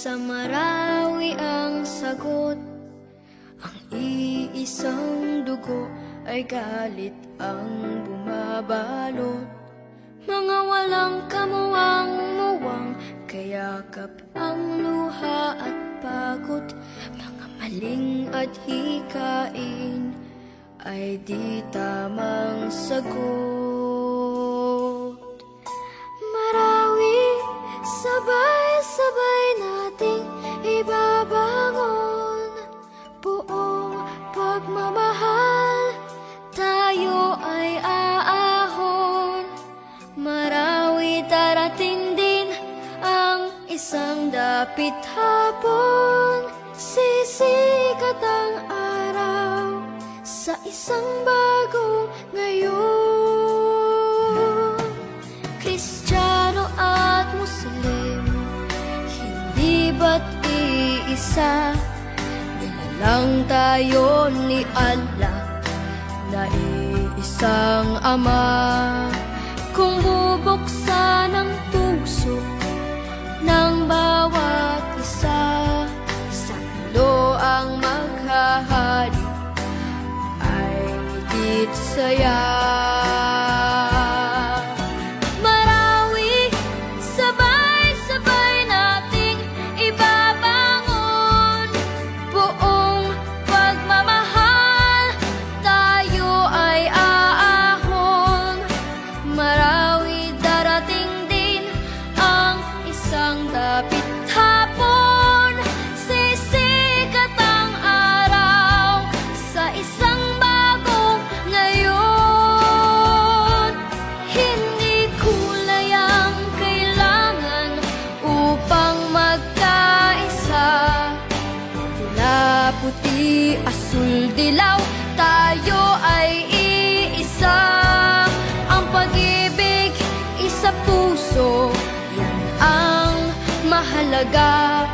sa Marawi ang sagot. Ang iisang dugo ay galit ang bumabalot. Mga walang kamuwang-muwang, kayakap ang luha at pagod. Mga maling at hikain ay di tamang sagot. Marawi, sabay-sabay nating ibabangon. Buong pagmamahal, tayo ay aahon. Marawi, darating din ang isang dapit hapon. Sisikat ang araw sa isang bagong ngayon. Kristiyano at Muslim, hindi ba't iisa? Nilalang tayo ni Allah na iisang Ama. Kung bubuksan ang puso ng bawat isa, sa ulo ang maghahari ay higit saya. Marawi, sabay-sabay nating ibabangon. Buong pagmamahal, tayo ay aahon. Marawi, darating din ang isang dapit hapon. Sisikat ang araw sa isang bagong ngayon. Hindi kulay ang kailangan upang magkaisa. Pula, puti, asul, dilaw, tayo ay iisa. Ang pag-ibig, isa puso, yan ang mahalaga.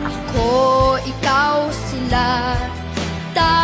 Ako, ikaw, sila, tayo